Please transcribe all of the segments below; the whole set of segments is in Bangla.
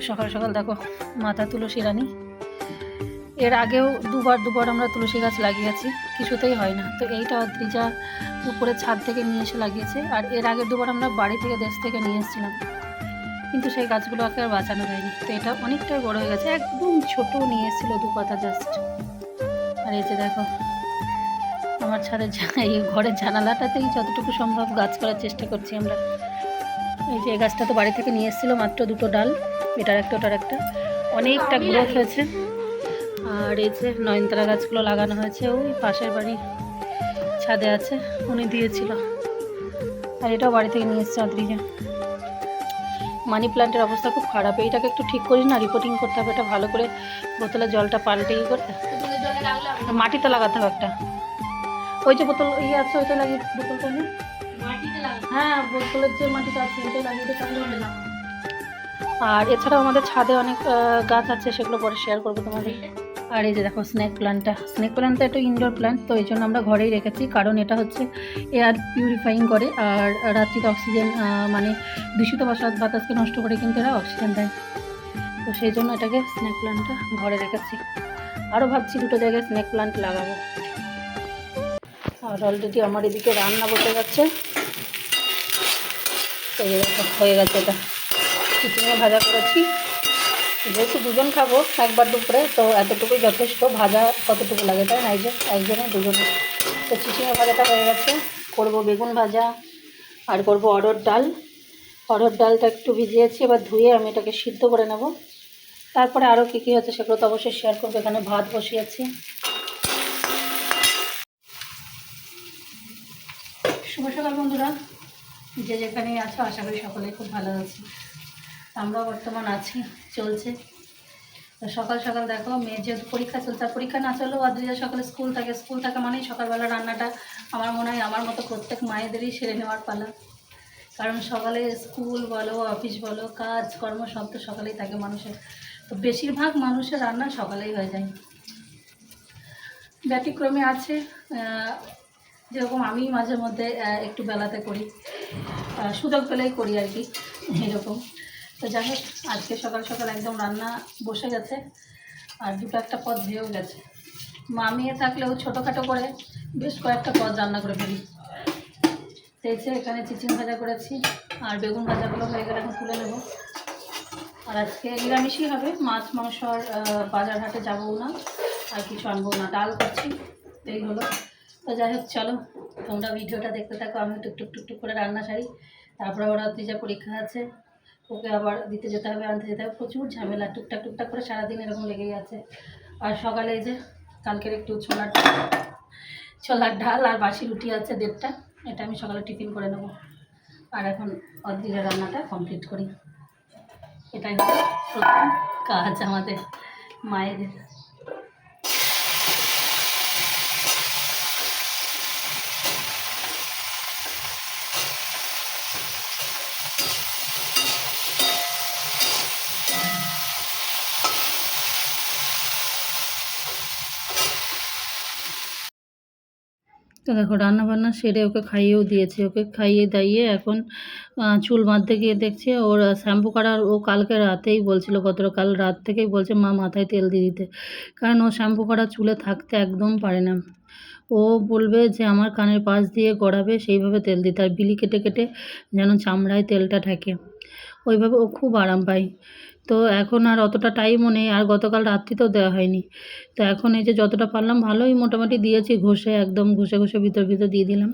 সকাল সকাল দেখো মাথা তুলসী রানী। এর আগেও দুবার আমরা তুলসী গাছ লাগিয়েছি, কিছুতেই হয় না। তো এইটা অদ্রিজা উপরে ছাদ থেকে নিয়ে এসে লাগিয়েছে। আর এর আগের দুবার আমরা বাড়ি থেকে দেশ থেকে নিয়ে এসেছিলাম, কিন্তু সেই গাছগুলোকে আর বাঁচানো যায়নি। তো এটা অনেকটাই বড় হয়ে গেছে, একদম ছোট নিয়ে এসেছিলো 2 পাতা জাস্ট। আর এই যে দেখো আমার ছাদের এই ঘরের জানালাটাতেই যতটুকু সম্ভব গাছ করার চেষ্টা করছি আমরা। এই যে এই গাছটা তো বাড়ি থেকে নিয়ে এসেছিলো, মাত্র 2টো ডাল, এটার একটা ওটার একটা, অনেকটা গ্রোথ হয়েছে। আর এই যে নয়নতারা গাছগুলো লাগানো হয়েছে, ওই পাশের বাড়ি ছাদে আছে, উনি দিয়েছিল। আর এটাও বাড়ি থেকে নিয়ে এসছে অদ্রিজা। মানি প্ল্যান্টের অবস্থা খুব খারাপ, এইটাকে একটু ঠিক করিস না, রিপোর্টিং করতে হবে এটা ভালো করে, বোতলে জলটা পাল্টে করতে, মাটিতে লাগাতে হবে একটা। ওই যে বোতল আছে ওইটা লাগিয়ে, বোতলটা নিয়ে হ্যাঁ বোতলের যে মাটিটা আছে ওইটা লাগিয়ে দিতে হবে না। আর এছাড়াও আমাদের ছাদে অনেক গাছ আছে, সেগুলো পরে শেয়ার করবো তোমাদের। আর এই যে দেখো স্নেক প্ল্যান্টটা একটু ইনডোর প্ল্যান্ট, তো এই জন্য আমরা ঘরেই রেখেছি, কারণ এটা হচ্ছে এয়ার পিউরিফাইং করে। আর রাত্রিতে অক্সিজেন মানে দূষিত বাতাসকে নষ্ট করে কিন্তু এরা অক্সিজেন দেয়। তো সেই জন্য এটাকে স্নেক প্ল্যান্টটা ঘরে রেখেছি। আরও ভাবছি 2টো জায়গায় স্নেক প্ল্যান্ট লাগাবো। আর অলরেডি আমার এদিকে রান্না বসে যাচ্ছে। এই দেখো হয়ে গেছে, এটা চিচিঙে ভাজা করেছি, যেহেতু 2জন খাবো একবার দুপুরে, তো এতটুকুই যথেষ্ট। ভাজা কতটুকু লাগে তাই না, এই যে একজনে 2জনে। তো চিচিঙে ভাজাটা হয়ে গেছে, করব বেগুন ভাজা আর করব অড়হর ডাল। অড়হর ডালটা একটু ভিজিয়েছি, এবার ধুয়ে আমি এটাকে সিদ্ধ করে নেব। তারপরে আরও কী কী হচ্ছে সেগুলো তো অবশ্যই শেয়ার করবো। এখানে ভাত বসিয়েছি। শুভ সকাল বন্ধুরা, যে যেখানেই আছো আশা করি সকলেই খুব ভালো আছি। আমরাও বর্তমান আছি, চলছে। তো সকাল সকাল দেখো মেয়ের যেহেতু পরীক্ষা চলছে, আর পরীক্ষা না চলেও অদ্রিজা সকালে স্কুল থাকে মানেই সকালবেলা রান্নাটা আমার মনে হয় আমার মতো প্রত্যেক মায়েদেরই সেরে নেওয়ার পালা। কারণ সকালে স্কুল বলো, অফিস বলো, কাজ কর্ম সব তো সকালেই থাকে মানুষের। তো বেশিরভাগ মানুষের রান্না সকালেই হয়ে যায়। ব্যতিক্রমে আছে, যেরকম আমি মাঝে মধ্যে একটু বেলাতে করি, সুযোগ পেলেই করি আর কি, এরকম। তো যাই হোক আজকে সকাল সকাল একদম রান্না বসে গেছে, আর 2-1টা পদ হয়েও গেছে। মা মেয়ে থাকলেও ছোটোখাটো করে বেশ কয়েকটা পদ রান্না করে ফেলি। তেছে এখানে চিচিং ভাজা করেছি, আর বেগুন ভাজাগুলো হয়ে গেলে এখন তুলে নেব। আর আজকে নিরামিষই হবে, মাছ মাংস আর বাজার হাটে যাবো না, আর কিছু আনবো না, ডাল করছি, এই হলো। তো যাই হোক চলো তোমরা ভিডিওটা দেখতে থাকো, আমি টুকটুক করে রান্না সারি। তারপরে ওরা যা পরীক্ষা আছে, ওকে আবার দিতে যেতে হবে, আনতে যেতে হবে, প্রচুর ঝামেলা, টুকটাক করে সারাদিন এরকম লেগেই আছে। আর সকালে এই যে কালকের একটু ছোলার ডাল আর বাসি রুটি আছে 1.5টা, এটা আমি সকালে টিফিন করে নেব। আর এখন অদ্রিজা রান্নাটা কমপ্লিট করি, এটাই হলো প্রথম কাজ আমাদের মায়েদের। তো দেখো রান্নাবান্না সেরে ওকে খাইয়েও দিয়েছি, ওকে খাইয়ে দাইয়ে এখন চুল বাঁধতে গিয়ে দেখছি ওর শ্যাম্পু করার, ও কালকে রাতেই বলছিল, কাল রাত থেকেই বলছে মা মাথায় তেল দিয়ে দিতে, কারণ ও শ্যাম্পু করা চুলে থাকতে একদম পারে না। ও বলবে যে আমার কানের পাশ দিয়ে গড়াবে সেইভাবে তেল দিতে, আর বিলি কেটে কেটে যেন চামড়ায় তেলটা ঠেকে, ওইভাবে ও খুব আরাম পায়। তো এখন আর অতটা টাইমও নেই, আর গতকাল রাত্রিতেও দেওয়া হয়নি। তো এখন এই যে যতটা পারলাম ভালোই মোটামুটি দিয়েছি, একদম ঘষে ভিতর দিয়ে দিলাম।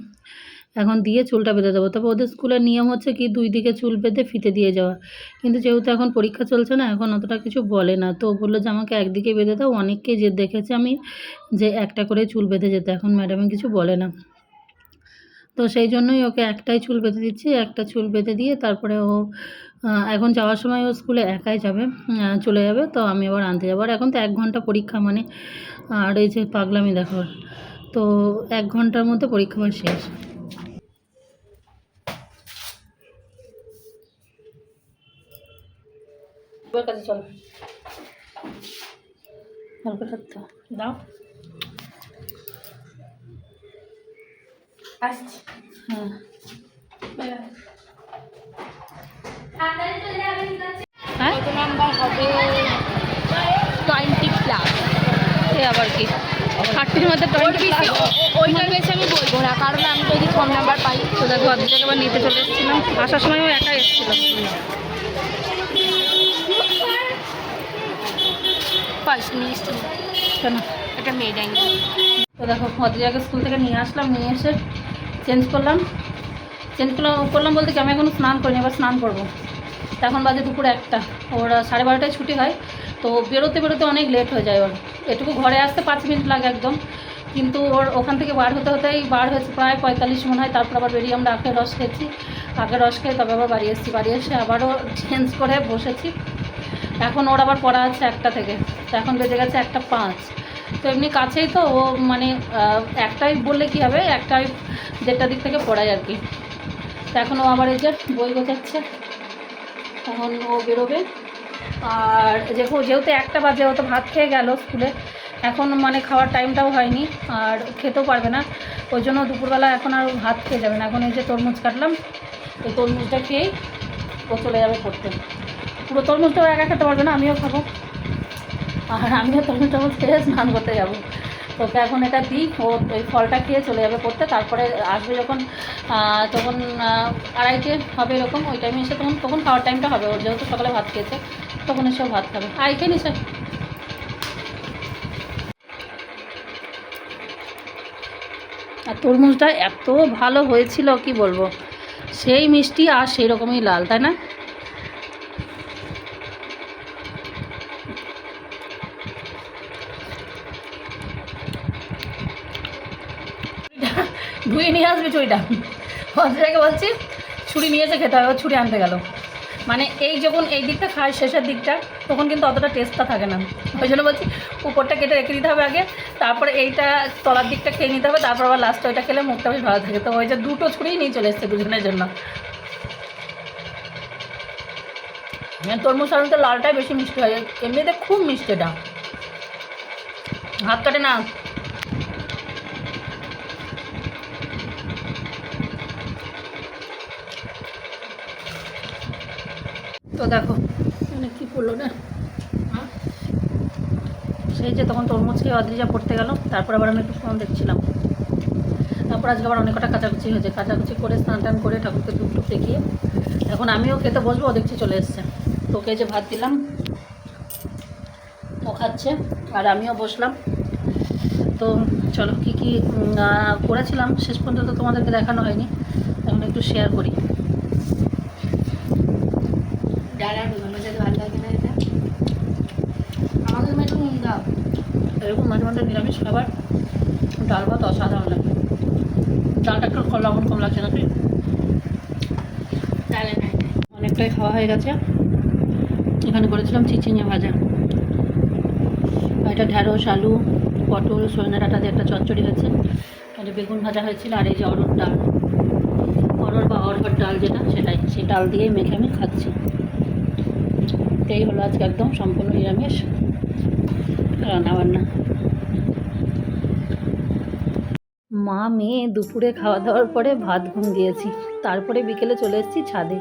এখন দিয়ে চুলটা বেঁধে দেবো। তবে ওদের স্কুলের নিয়ম হচ্ছে কি 2 দিকে চুল বেঁধে ফিতে দিয়ে যাওয়া, কিন্তু যেহেতু এখন পরীক্ষা চলছে না, এখন অতটা কিছু বলে না। তো বললো যে আমাকে একদিকে বেঁধে দাও, অনেককে যে দেখেছি আমি যে একটা করে চুল বেঁধে যেতে, এখন ম্যাডামে কিছু বলে না। তো সেই জন্যই ওকে একটাই চুল বেঁধে দিচ্ছি, একটা চুল বেঁধে দিয়ে তারপরে ও এখন যাওয়ার সময় ও স্কুলে একাই যাবে, চলে যাবে। তো আমি আবার আনতে যাবো। আর এখন তো 1 ঘন্টা পরীক্ষা মানে, আর এই যে পাগলামি দেখো, তো 1 ঘন্টার মধ্যে পরীক্ষা আমার শেষ। কাছে চলো, হালকা থাকতো দাও, আসছি। হ্যাঁ হ্যাঁ কত নাম্বার হবে? 20+। এ আবার কি 30-র মধ্যে 20+? ওইটা বেশি আমি বলবো না, কারণ আমি যদি কম নাম্বার পাই। তো দেখো অর্ধেক এবার নিতে চলে এসেছিলাম, আসার সময়ও একা এসেছিলাম। ফার্স্ট নিয়ে এসছি কেন? একটা মেড আইনি। তো দেখো অর্ধেককে স্কুল থেকে নিয়ে আসলাম, নিয়ে এসে চেঞ্জ করলাম বলতে কি আমি এখনো স্নান করিনি, এবার স্নান করবো। এখন বাজে দুপুর 1টা, ওর 12:30টায় ছুটি হয়, তো বেরোতে অনেক লেট হয়ে যায় ওর। এটুকু ঘরে আসতে 5 মিনিট লাগে একদম, কিন্তু ওর ওখান থেকে বার হতেই বার হয়েছে প্রায় 45 মনে হয়। তারপর আবার বেরিয়ে আমরা আখের রস খেয়েছি, আখের রস খেয়ে তবে আবার বাড়ি এসে আবারও চেঞ্জ করে বসেছি। এখন ওর আবার পড়া আছে 1টা থেকে, তো এখন বেজে গেছে 1:05। তো এমনি কাছেই তো, ও মানে একটাই বললে কী হবে, 1টা দিক থেকে পড়ায় আর কি। তো এখন ও আবার এই যে বই গোছাচ্ছে, এখন ও বেরোবে। আর যেহেতু 1টা বাজে, ও তো ভাত খেয়ে গেল স্কুলে, এখন মানে খাওয়ার টাইমটাও হয়নি আর খেতেও পারবে না, ওই জন্য দুপুরবেলা এখন আর ভাত খেয়ে যাবে না। এখন এই যে তরমুজ কাটলাম, এই তরমুজটা খেয়েই ও চলে যাবে পড়তে। পুরো তরমুজটাও একা খেতে পারবে না, আমিও খাবো, আর আমিও তরমুজ খেয়ে স্নান করতে যাবো। তোকে এখন এটা দিই, ও ওই ফলটা খেয়ে চলে যাবে পড়তে। তারপরে আসবে যখন তখন 2:30 হবে এরকম, ওই টাইমে এসে তখন খাওয়ার টাইমটা হবে ওর, যেহেতু সকালে ভাত খেয়েছে তখন এসেও ভাত খাবে। খেয়ে নিস। আর তরমুজটা এত ভালো হয়েছিল কি বলবো, সেই মিষ্টি আর সেই রকমই লাল, তাই না? ধুয়ে নিয়ে আসবি ছুরিটা, অন্তরাকে বলছি ছুরি নিয়ে এসে খেতে হবে, ও ছুরি আনতে গেল। মানে যখন এই দিকটা খায় শেষের দিকটা, তখন কিন্তু অতটা টেস্টটা থাকে না, ওই জন্য বলছি উপরটা কেটে রেখে দিতে হবে আগে, তারপরে এইটা তলার দিকটা খেয়ে নিতে হবে, তারপর আবার লাস্টে ওইটা খেলে মুখটা বেশ ভালো থাকে। তো ওই যে 2টো ছুরিই নিয়ে চলে এসছে দুজনের জন্য। তরমুজ সাধারণত লালটাই বেশি মিষ্টি হয়, এমনিতে খুব মিষ্টি, এটা হাত কাটে না। তো দেখো মানে কী পড়লো না, সেই যে তখন তরমুজ খেয়ে অদ্রিজা পড়তে গেল, তারপর আবার আমি একটু ফোন দেখছিলাম। তারপর আজকে আবার অনেক কটা কাচাকুচি হয়েছে, কাচাকুচি করে স্নান টান করে ঠাকুরকে ধূপ টুপ দেখিয়ে এখন আমিও খেতে বসবো, ও দেখছি চলে এসছে। তোকে যে ভাত দিলাম ও খাচ্ছে আর আমিও বসলাম। তো চলো কী কী করেছিলাম শেষ পর্যন্ত তোমাদেরকে দেখানো হয়নি, এখন একটু শেয়ার করি। আমাদের মেয়েটা নুন দাও। এরকম মাঝে মাঝে নিরামিষ খাবার ডাল ভাত অসাধারণ লাগে। ডালটা একটু লবণ কম লাগছে নাকি? ডালে নাই। অনেকটাই খাওয়া হয়ে গেছে। এখানে করেছিলাম চিচিঙে ভাজা, এটা ঢ্যাঁড়স আলু পটল সজনে ডাঁটা দিয়ে একটা চচ্চড়ি হয়েছে, আর বেগুন ভাজা হয়েছিল, আর এই যে অরহর ডাল, অরহর বা অরহর ডাল যেটা সেটাই, সেই ডাল দিয়েই মেখে আমি খাচ্ছি। এই হলো আজকে একদম সম্পূর্ণ নিরামিষ রান্নাবান্না। মা মেয়ে দুপুরে খাওয়া দাওয়ার পরে ভাত ঘুম দিয়েছি, তারপরে বিকেলে চলে এসেছি ছাদে।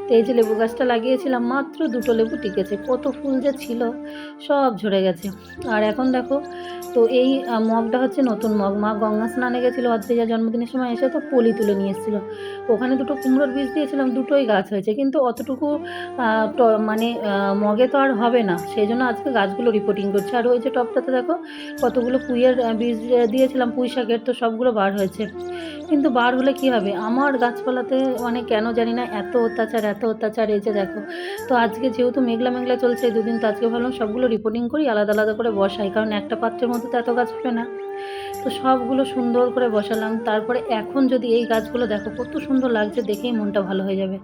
তো এই যে লেবু গাছটা লাগিয়েছিলাম, মাত্র 2টো লেবু টিকেছে, কত ফুল যে ছিল সব ঝরে গেছে। আর এখন দেখো, তো এই মগটা হচ্ছে নতুন মগ, মা গঙ্গা স্নানে গেছিলো অদ্রিজার জন্মদিনের সময়, এসে তো পলি তুলে নিয়ে এসেছিলো। ওখানে 2টো কুমড়োর বীজ দিয়েছিলাম, 2টোই গাছ হয়েছে, কিন্তু অতটুকু মানে মগে তো আর হবে না, সেই জন্য আজকে গাছগুলো রিপোর্টিং করছে। আর ওই যে টবটাতে দেখো কতগুলো পুঁইয়ের বীজ দিয়েছিলাম, পুঁই শাকের, তো সবগুলো বার হয়েছে। কিন্তু বার হলে কি হবে, আমার গাছপালাতে মানে কেন জানি না এত অত্যাচার, এই যে দেখো। তো আজকে যেহেতু মেঘলা মেঘলা চলছে এই 2 দিন, তো আজকে ভাবলাম সবগুলো রিপোর্টিং করি, আলাদা আলাদা করে বসাই, কারণ একটা পাত্রের মধ্যে তো এত গাছ হবে না। তো সবগুলো সুন্দর করে বসালাম। তারপরে এখন যদি এই গাছগুলো দেখো কত সুন্দর লাগছে, দেখেই মনটা ভালো হয়ে যাবে।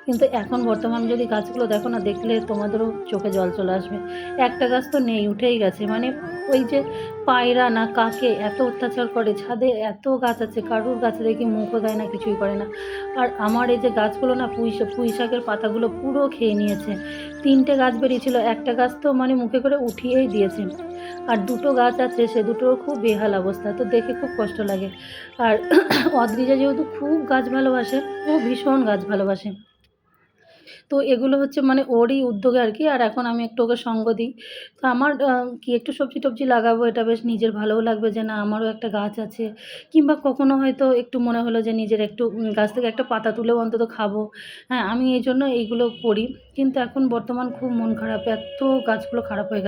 কিন্তু এখন বর্তমান যদি গাছগুলো দেখো না, দেখলে তোমাদেরও চোখে জল চলে আসবে। একটা গাছ তো নেই, উঠেই গেছে। মানে ওই যে পায়রা না কাকে এত অত্যাচার করে, ছাদে এত গাছ আছে, কারুর গাছে দেখি মুখও দেয় না, কিছুই করে না। আর আমার এই যে গাছগুলো না, পুঁই শাকের পাতাগুলো পুরো খেয়ে নিয়েছে। 3টে গাছ বেরিয়েছিল, একটা গাছ তো মানে মুখে করে উঠিয়েই দিয়েছে, আর 2টো গাছ আছে, সে 2টোর খুব বেহাল অবস্থা, তো দেখে খুব কষ্ট লাগে। আর অদ্রিজা যেহেতু খুব গাছ ভালোবাসে, ও ভীষণ গাছ ভালোবাসে, তো তো এগুলো হচ্ছে মানে ওরই উদ্যোগে আর কি। আর এখন আমি একটু ওকে সঙ্গ দিই। তো আমার কি একটু সবজি-টবজি লাগাবো, এটা বেশ নিজের ভালোও লাগবে যে না আমারও একটা গাছ আছে। কিংবা কখনো হয়তো একটু মনে হলো যে নিজের একটু গাছ থেকে একটা পাতা তুলেও অন্তত খাবো। হ্যাঁ, আমি এইজন্য এইগুলো করি। কিন্তু এখন বর্তমান খুব মন খারাপ। এত গাছগুলো খারাপ হয়ে গেছে।